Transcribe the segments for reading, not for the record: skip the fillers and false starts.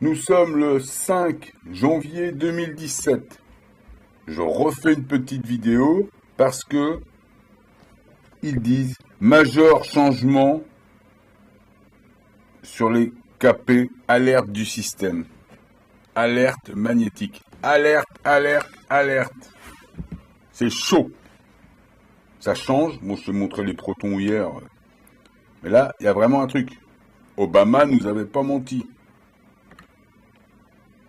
Nous sommes le 5 janvier 2017. Je refais une petite vidéo parce que ils disent majeur changement sur les KP, alerte du système. Alerte magnétique. Alerte, alerte, alerte. C'est chaud. Ça change. Bon, je te montrais les protons hier. Mais là, il y a vraiment un truc. Obama nous avait pas menti.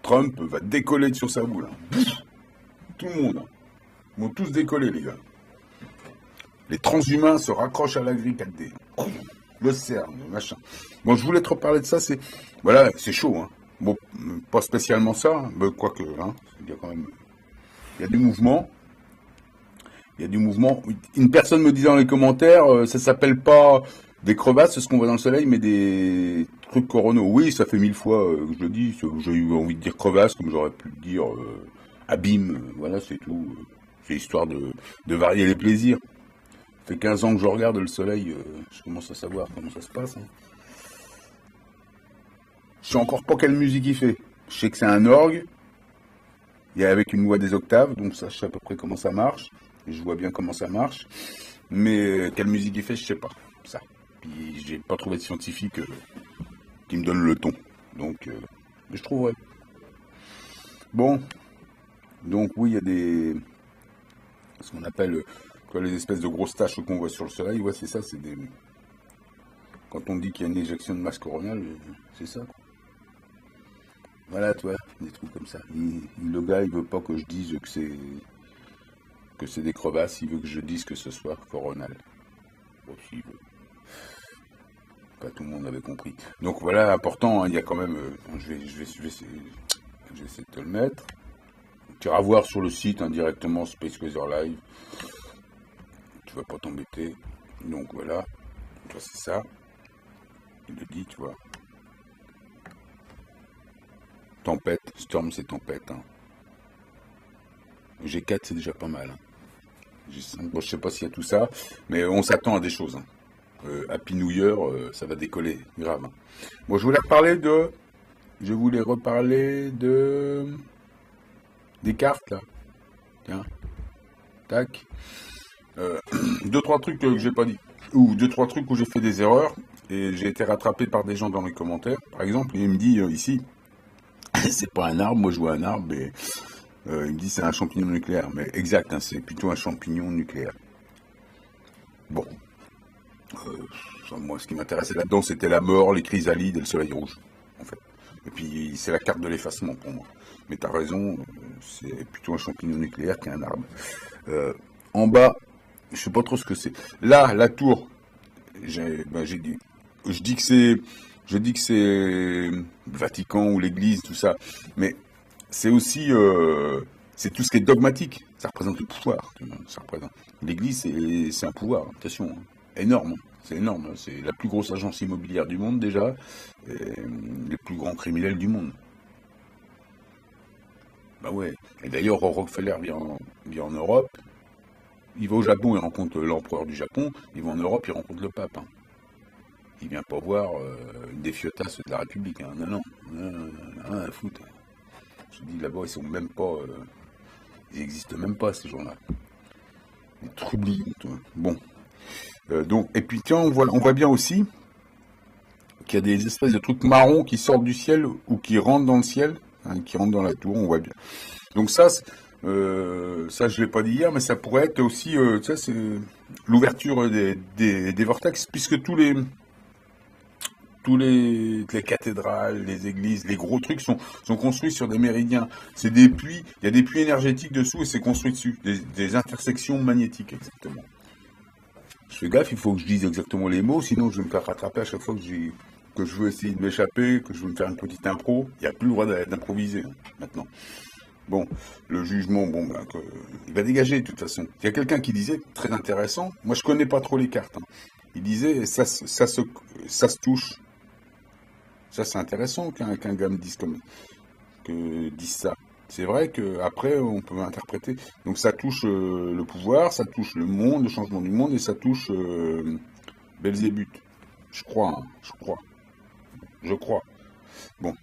Trump va décoller sur sa boule. Tout le monde. Ils vont tous décoller, les gars. Les transhumains se raccrochent à la grille 4D. Le CERN, le machin. Bon, je voulais te reparler de ça. Voilà, c'est chaud. Hein. Bon, pas spécialement ça, mais quoique, hein, il y a quand même, il y a du mouvement. Il y a du mouvement. Une personne me disait dans les commentaires, ça s'appelle pas des crevasses, ce qu'on voit dans le soleil, mais des trucs coronaux. Oui, ça fait 1000 fois que je le dis. J'ai eu envie de dire crevasses, comme j'aurais pu le dire abîme. Voilà, c'est tout. C'est histoire de varier les plaisirs. Ça fait 15 ans que je regarde le soleil, je commence à savoir comment ça se passe. Hein. Je sais encore pas quelle musique il fait. Je sais que c'est un orgue. Il y a avec une loi des octaves, donc ça, je sais à peu près comment ça marche. Je vois bien comment ça marche. Mais quelle musique il fait, je sais pas. Ça. Puis j'ai pas trouvé de scientifique qui me donne le ton. Donc, mais je trouverai. Bon. Donc oui, il y a ce qu'on appelle les espèces de grosses taches qu'on voit sur le soleil. Ouais, c'est ça, c'est des. Quand on dit qu'il y a une éjection de masse coronale, c'est ça. Quoi. Voilà, tu vois, des trucs comme ça. Le gars, il veut pas que je dise que c'est des crevasses, il veut que je dise que ce soit coronal. Bon, s'il veut. Pas tout le monde avait compris. Donc voilà, important, hein, il y a quand même. Je vais essayer de te le mettre. Tu iras voir sur le site directement Space Weather Live. Tu vas pas t'embêter. Donc voilà. Tu vois, c'est ça. Il le dit, tu vois. Tempête, Storm c'est tempête. Hein. G4 c'est déjà pas mal. Hein. G5, bon, je sais pas s'il y a tout ça, mais on s'attend à des choses. Hein. Happy New Year, ça va décoller, grave. Hein. Bon, je voulais reparler des cartes là. Tiens, tac. Deux trois trucs que j'ai pas dit, ou deux trois trucs où j'ai fait des erreurs et j'ai été rattrapé par des gens dans les commentaires. Par exemple, il me dit ici, c'est pas un arbre, moi je vois un arbre, mais il me dit c'est un champignon nucléaire. Mais exact, hein, c'est plutôt un champignon nucléaire. Bon, moi ce qui m'intéressait là-dedans c'était la mort, les chrysalides et le soleil rouge, en fait. Et puis c'est la carte de l'effacement pour moi. Mais t'as raison, c'est plutôt un champignon nucléaire qu'un arbre. En bas, je sais pas trop ce que c'est. Là, la tour, j'ai dit, je dis que c'est le Vatican ou l'Église, tout ça, mais c'est aussi, c'est tout ce qui est dogmatique. Ça représente le pouvoir. Ça représente. L'Église, c'est un pouvoir. Attention, hein, énorme. Hein. C'est énorme. Hein. C'est la plus grosse agence immobilière du monde déjà, et les plus grands criminels du monde. Bah ouais. Et d'ailleurs, Rockefeller vient en Europe. Il va au Japon, il rencontre l'empereur du Japon. Il va en Europe, il rencontre le pape. Hein. Il vient pas voir une des fiotasses de la République. Hein. Non, rien à foutre. Je dis là-bas, ils sont même pas. Ils n'existent même pas, ces gens-là. Des troublions, toi. Bon. Donc, et puis tiens, on voit bien aussi qu'il y a des espèces de trucs marrons qui sortent du ciel ou qui rentrent dans le ciel, hein, qui rentrent dans la tour, on voit bien. Donc ça je l'ai pas dit hier, mais ça pourrait être aussi, ça c'est l'ouverture des vortex, puisque les cathédrales, les églises, les gros trucs sont construits sur des méridiens. C'est des puits, il y a des puits énergétiques dessous et c'est construit dessus, des intersections magnétiques exactement. Je fais gaffe, il faut que je dise exactement les mots, sinon je vais me faire rattraper à chaque fois que je veux essayer de m'échapper, que je veux me faire une petite impro. Il n'y a plus le droit d'improviser hein, maintenant. Bon, le jugement, il va dégager de toute façon. Il y a quelqu'un qui disait, très intéressant, moi je connais pas trop les cartes, hein. Il disait, ça se touche. Ça c'est intéressant qu'un gars me dise dise ça. C'est vrai qu'après on peut interpréter. Donc ça touche le pouvoir, ça touche le monde, le changement du monde, et ça touche Belzébuth. Je crois, hein, je crois. Bon,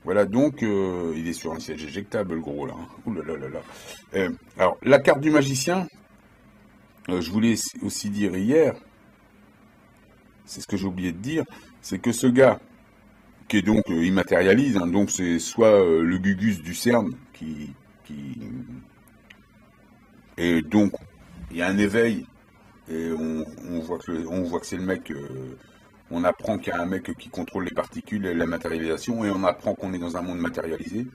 Voilà, donc, il est sur un siège éjectable, le gros, là. Hein. Ouh là là là là. Alors, la carte du magicien, je voulais aussi dire hier, c'est ce que j'ai oublié de dire, c'est que ce gars, qui est donc immatérialise, hein, donc c'est soit le Gugus du CERN, qui... Et donc, il y a un éveil, et on voit que c'est le mec... on apprend qu'il y a un mec qui contrôle les particules et la matérialisation, et on apprend qu'on est dans un monde matérialisé.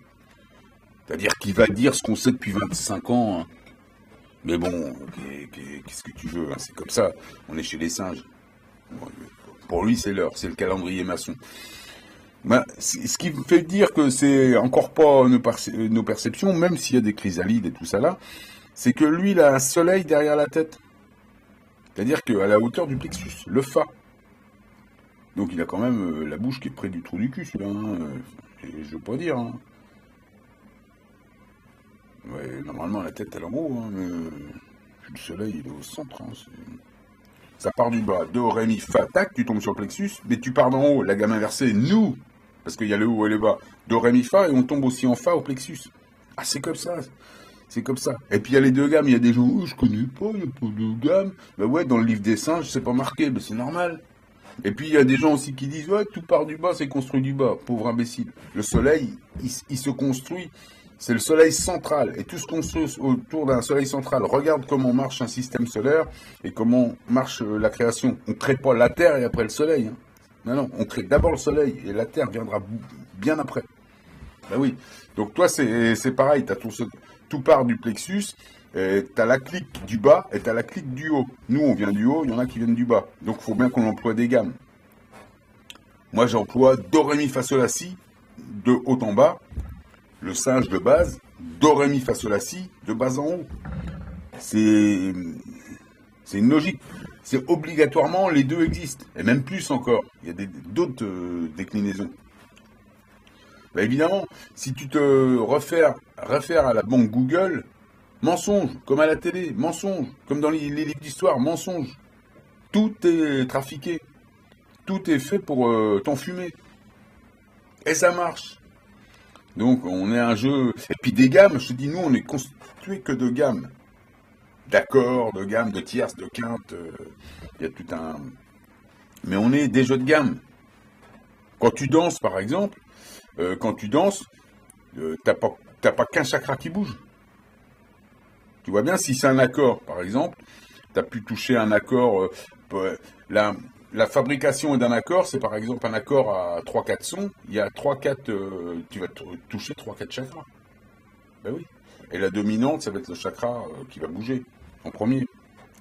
C'est-à-dire qu'il va dire ce qu'on sait depuis 25 ans. Hein. Mais bon, qu'est-ce que tu veux, hein, c'est comme ça. On est chez les singes. Bon, pour lui, c'est l'heure, c'est le calendrier maçon. Ben, ce qui me fait dire que c'est encore pas nos perceptions, même s'il y a des chrysalides et tout ça là, c'est que lui, il a un soleil derrière la tête. C'est-à-dire qu'à la hauteur du plexus, le fa. Donc il a quand même la bouche qui est près du trou du cul, celui-là. Hein, je veux pas dire. Hein. Ouais, normalement, la tête, elle est en haut, hein, mais le soleil, il est au centre. Hein, ça part du bas, do, ré, mi, fa, tac, tu tombes sur le plexus, mais tu pars d'en haut, la gamme inversée, nous, parce qu'il y a le haut et le bas, do, ré, mi, fa, et on tombe aussi en fa au plexus. Ah, c'est comme ça, c'est comme ça. Et puis il y a les deux gammes, il y a des gens, oh, je connais pas, il n'y a pas de gamme. Ben ouais, dans le livre des singes, c'est pas marqué, ben c'est normal. Et puis il y a des gens aussi qui disent, ouais, tout part du bas, c'est construit du bas, pauvre imbécile. Le soleil, il se construit. C'est le soleil central. Et tout se construit autour d'un soleil central. Regarde comment marche un système solaire et comment marche la création. On ne crée pas la Terre et après le soleil. Hein. Non, non, on crée d'abord le soleil et la Terre viendra bien après. Ben oui. Donc toi, c'est pareil. Tout part du plexus. Tu as la clique du bas et tu as la clique du haut. Nous, on vient du haut, il y en a qui viennent du bas. Donc il faut bien qu'on emploie des gammes. Moi, j'emploie do, ré, mi, fa, sol, la, si, de haut en bas. Le singe de base, do, ré, mi, fa, sol, la, si, de bas en haut. C'est une logique. C'est obligatoirement, les deux existent. Et même plus encore. Il y a d'autres déclinaisons. Ben évidemment, si tu te réfères à la banque Google, mensonge, comme à la télé, mensonge, comme dans les livres d'histoire, mensonge. Tout est trafiqué. Tout est fait pour t'enfumer. Et ça marche. Donc on est un jeu. Et puis des gammes, je te dis, nous on est constitué que de gammes. D'accords, de gammes, de tierces, de quintes. Il y a tout un. Mais on est des jeux de gamme. Quand tu danses, par exemple, t'as pas qu'un chakra qui bouge. Tu vois bien, si c'est un accord, par exemple, tu as pu toucher un accord. La fabrication d'un accord, c'est par exemple un accord à 3-4 sons. Il y a 3-4. Tu vas toucher 3-4 chakras. Ben oui. Et la dominante, ça va être le chakra qui va bouger en premier,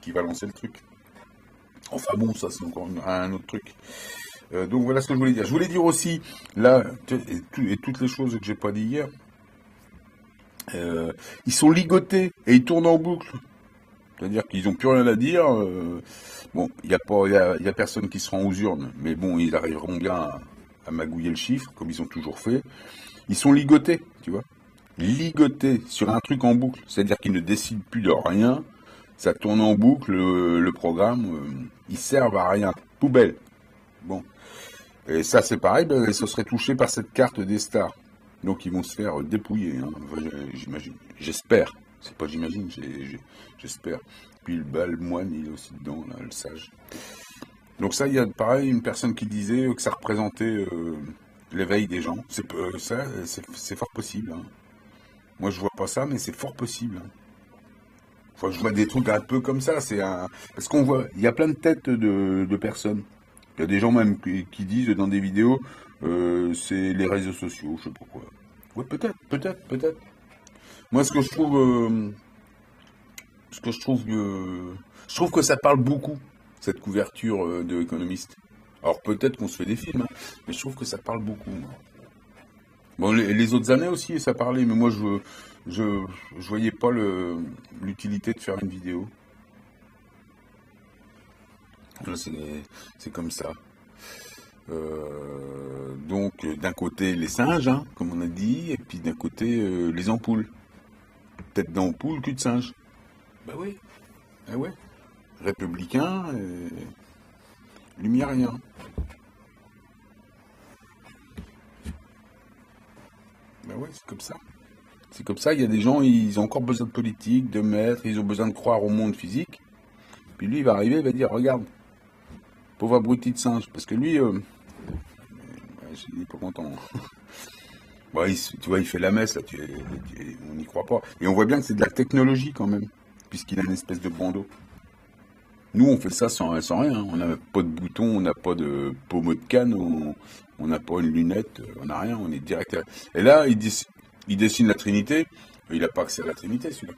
qui va lancer le truc. Enfin bon, ça c'est encore un autre truc. Donc voilà ce que je voulais dire. Je voulais dire aussi, là, et toutes les choses que j'ai pas dit hier, ils sont ligotés et ils tournent en boucle. C'est-à-dire qu'ils n'ont plus rien à dire. Bon, il y a personne qui sera aux urnes, mais bon, ils arriveront bien à magouiller le chiffre, comme ils ont toujours fait. Ils sont ligotés, tu vois. Ligotés sur un truc en boucle. C'est-à-dire qu'ils ne décident plus de rien. Ça tourne en boucle, le programme. Ils servent à rien. Poubelle. Bon. Et ça, c'est pareil, ben, ce serait touché par cette carte des stars. Donc ils vont se faire dépouiller, hein. Enfin, j'imagine. J'espère. C'est pas j'imagine, j'espère. Puis le moine, il est aussi dedans, là, le sage. Donc ça, il y a pareil une personne qui disait que ça représentait l'éveil des gens. C'est fort possible. Hein. Moi, je vois pas ça, mais c'est fort possible. Hein. Enfin, je vois des trucs un peu comme ça. Parce qu'on voit, il y a plein de têtes de personnes. Il y a des gens même qui disent dans des vidéos, c'est les réseaux sociaux, je sais pas quoi. Ouais, peut-être. Moi, je trouve que ça parle beaucoup, cette couverture de Economist. Alors peut-être qu'on se fait des films, hein, mais je trouve que ça parle beaucoup. Moi. Bon, les autres années aussi, ça parlait, mais moi, je voyais pas l'utilité de faire une vidéo. Là, c'est comme ça. Donc, d'un côté, les singes, hein, comme on a dit, et puis d'un côté, les ampoules. Tête d'ampoule, cul de singe. Bah oui. Ah ouais. Républicain, lumiérien. Ben ouais, c'est comme ça. C'est comme ça, il y a des gens, ils ont encore besoin de politique, de maîtres, ils ont besoin de croire au monde physique. Puis lui, il va arriver, il va dire, regarde, pauvre abruti de singe. Parce que lui, ouais, il est pas content. Ouais, tu vois, il fait la messe, là, on n'y croit pas. Et on voit bien que c'est de la technologie quand même, puisqu'il a une espèce de bandeau. Nous, on fait ça sans rien, hein. On n'a pas de bouton, on n'a pas de pommeau de canne, on n'a pas une lunette, on n'a rien, on est direct. Et là, il dessine la Trinité, mais il n'a pas accès à la Trinité, celui-là.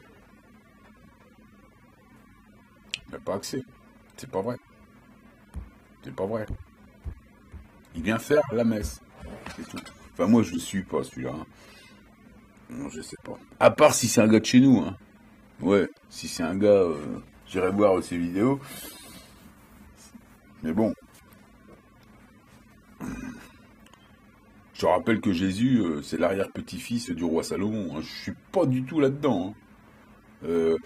Il n'a pas accès. C'est pas vrai. C'est pas vrai. Il vient faire la messe. C'est tout. Enfin, moi, je ne suis pas celui-là, hein. Non, je sais pas. À part si c'est un gars de chez nous, hein. Ouais, si c'est un gars, j'irai voir ses vidéos. Mais bon, je te rappelle que Jésus, c'est l'arrière-petit-fils du roi Salomon, hein. Je suis pas du tout là-dedans, hein. Euh,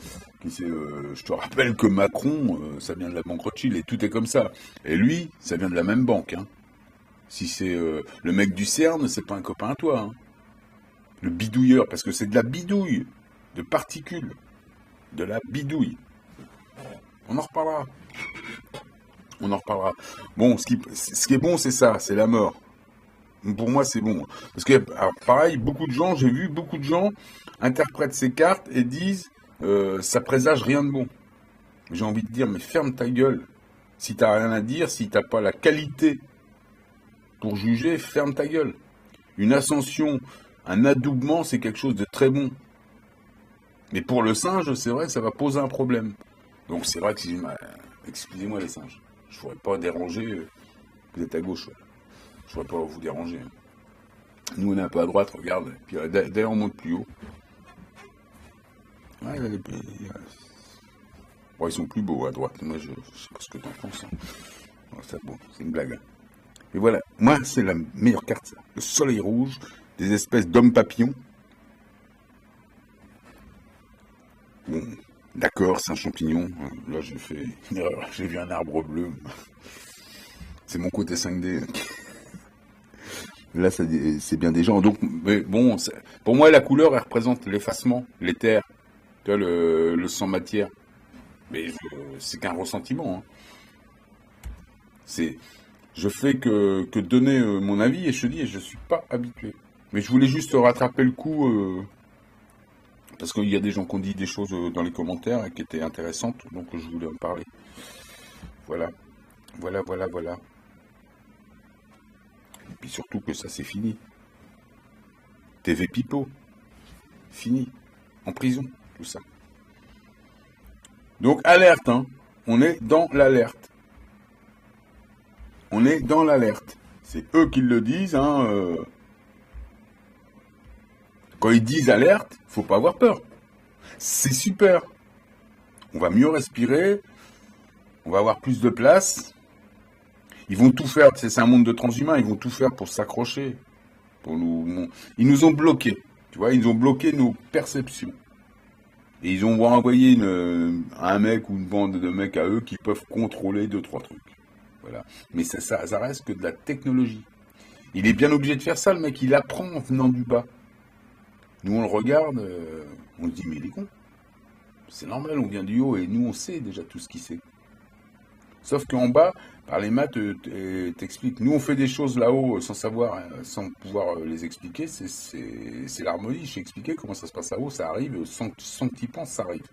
je te rappelle que Macron, ça vient de la banque Rothschild et tout est comme ça. Et lui, ça vient de la même banque, hein. Si c'est le mec du CERN, c'est pas un copain à toi, hein. Le bidouilleur, parce que c'est de la bidouille, de particules, de la bidouille. On en reparlera. On en reparlera. Bon, ce qui est bon, c'est ça, c'est la mort. Pour moi, c'est bon. Parce que, alors, pareil, j'ai vu beaucoup de gens interprètent ces cartes et disent ça présage rien de bon. J'ai envie de dire, mais ferme ta gueule. Si t'as rien à dire, si t'as pas la qualité pour juger, ferme ta gueule. Une ascension, un adoubement, c'est quelque chose de très bon. Mais pour le singe, c'est vrai que ça va poser un problème. Donc c'est vrai que excusez-moi les singes, je ne pourrais pas déranger, vous êtes à gauche, ouais. Je ne pourrais pas vous déranger, hein. Nous on est un peu à droite, regarde, puis d'ailleurs on monte plus haut. Ouais, bon, ils sont plus beaux à droite, moi je sais pas ce que t'en penses, hein. Bon, ça, bon, c'est une blague, hein. Et voilà, moi c'est la meilleure carte, ça. Le soleil rouge, des espèces d'hommes papillons. Bon, d'accord, c'est un champignon. Là, j'ai fait une erreur. J'ai vu un arbre bleu. C'est mon côté 5D. Là, c'est bien des gens. Donc, mais bon, pour moi, la couleur, elle représente l'effacement, l'éther, tu vois, le sans matière. Mais c'est qu'un ressentiment, hein. Je fais que donner mon avis et je te dis, je suis pas habitué. Mais je voulais juste rattraper le coup. Parce qu'il y a des gens qui ont dit des choses dans les commentaires et qui étaient intéressantes, donc je voulais en parler. Voilà. Voilà. Et puis surtout que ça c'est fini. TV Pipo, fini. En prison, tout ça. Donc alerte, hein. On est dans l'alerte. On est dans l'alerte. C'est eux qui le disent, hein. Quand ils disent alerte, faut pas avoir peur. C'est super. On va mieux respirer. On va avoir plus de place. Ils vont tout faire. C'est un monde de transhumains. Ils vont tout faire pour s'accrocher. Ils nous ont bloqués. Tu vois, ils ont bloqué nos perceptions. Et ils ont envoyé un mec ou une bande de mecs à eux qui peuvent contrôler 2-3 trucs. Voilà. Mais ça reste que de la technologie. Il est bien obligé de faire ça, le mec. Il apprend en venant du bas. Nous, on le regarde, on se dit, mais il est con. C'est normal, on vient du haut et nous, on sait déjà tout ce qu'il sait. Sauf qu'en bas, par les maths, t'expliques. Nous, on fait des choses là-haut sans savoir, sans pouvoir les expliquer. C'est l'harmonie. Je t'ai expliqué comment ça se passe là-haut, ça arrive, sans que tu y penses, ça arrive.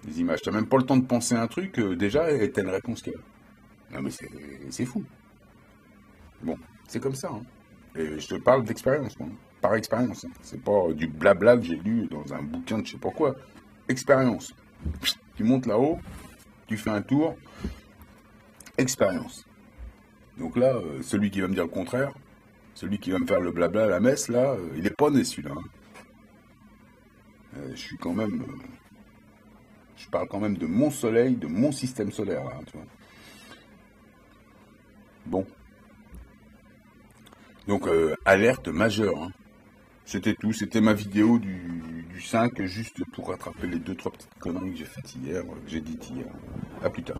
Les images. T'as même pas le temps de penser à un truc, déjà, et t'as une réponse qu'il y a. Non, mais c'est fou. Bon, c'est comme ça, hein. Et je te parle d'expérience, moi. Par expérience, hein. C'est pas du blabla que j'ai lu dans un bouquin de je sais pas quoi. Expérience. Tu montes là-haut, tu fais un tour. Expérience. Donc là, celui qui va me dire le contraire, celui qui va me faire le blabla à la messe, là, il est pas né celui-là, hein. Je suis quand même. Je parle quand même de mon soleil, de mon système solaire, là, tu vois. Bon. Donc, alerte majeure, hein. C'était tout, c'était ma vidéo du 5, juste pour rattraper les 2-3 petites conneries que j'ai faites hier, que j'ai dites hier. À plus tard.